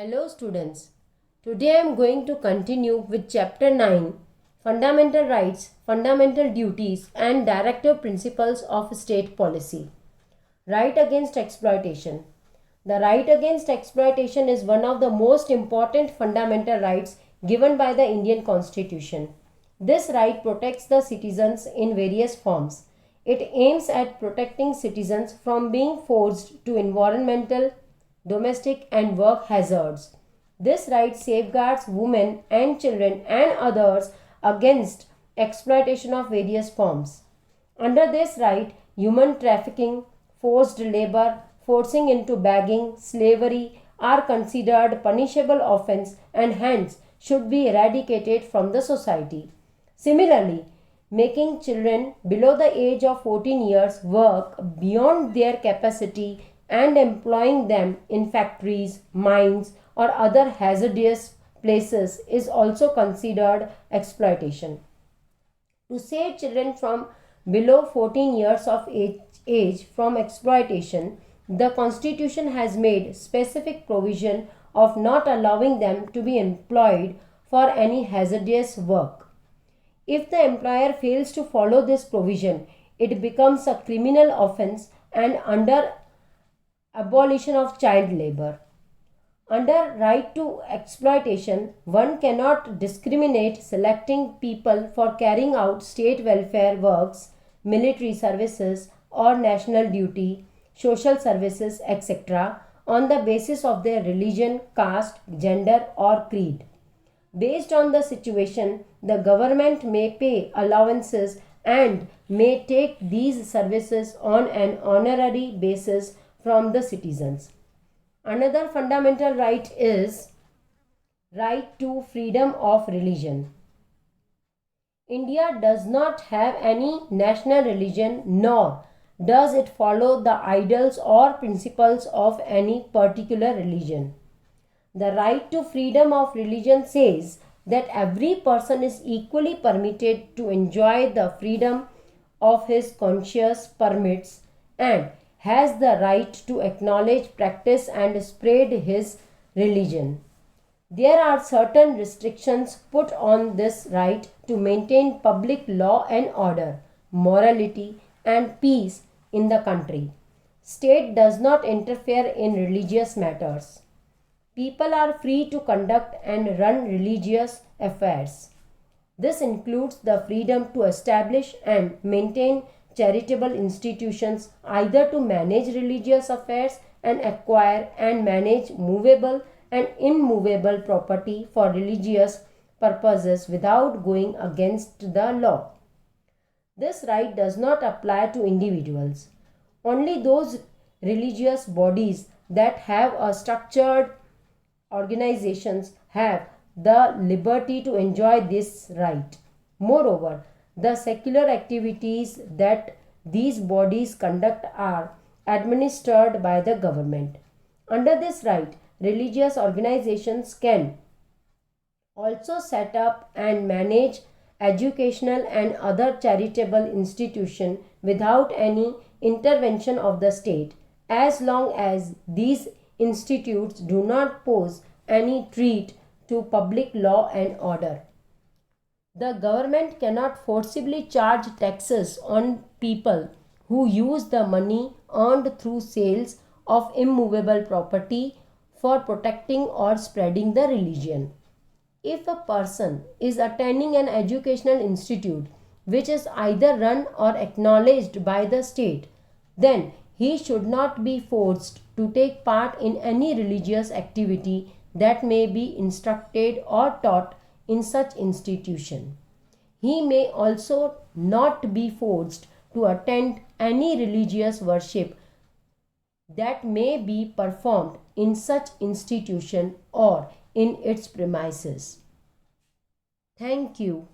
Hello students, today I am going to continue with chapter 9 Fundamental Rights, Fundamental Duties and Directive Principles of State Policy. Right against exploitation. The right against exploitation is one of the most important fundamental rights given by the Indian Constitution. This right protects the citizens in various forms. It aims at protecting citizens from being forced to environmental, domestic and work hazards. This right safeguards women and children and others against exploitation of various forms. Under this right, human trafficking, forced labor, forcing into begging, slavery are considered punishable offense and hence should be eradicated from the society. Similarly, making children below the age of 14 years work beyond their capacity and employing them in factories, mines, or other hazardous places is also considered exploitation. To save children from below 14 years of age from exploitation, the Constitution has made specific provision of not allowing them to be employed for any hazardous work. If the employer fails to follow this provision, it becomes a criminal offense and under abolition of child labor. Under right to exploitation, one cannot discriminate selecting people for carrying out state welfare works, military services or national duty, social services, etc. on the basis of their religion, caste, gender or creed. Based on the situation, the government may pay allowances and may take these services on an honorary basis from the citizens. Another fundamental right is right to freedom of religion. India does not have any national religion nor does it follow the ideals or principles of any particular religion. The right to freedom of religion says that every person is equally permitted to enjoy the freedom of his conscience permits and has the right to acknowledge, practice and spread his religion. There are certain restrictions put on this right to maintain public law and order, morality and peace in the country. State does not interfere in religious matters. People are free to conduct and run religious affairs. This includes the freedom to establish and maintain charitable institutions, either to manage religious affairs and acquire and manage movable and immovable property for religious purposes without going against the law. This right does not apply to individuals. Only those religious bodies that have a structured organizations have the liberty to enjoy this right. Moreover, the secular activities that these bodies conduct are administered by the government. Under this right, religious organizations can also set up and manage educational and other charitable institutions without any intervention of the state, as long as these institutes do not pose any threat to public law and order. The government cannot forcibly charge taxes on people who use the money earned through sales of immovable property for protecting or spreading the religion. If a person is attending an educational institute which is either run or acknowledged by the state, then he should not be forced to take part in any religious activity that may be instructed or taught in such institution. He may also not be forced to attend any religious worship that may be performed in such institution or in its premises. Thank you.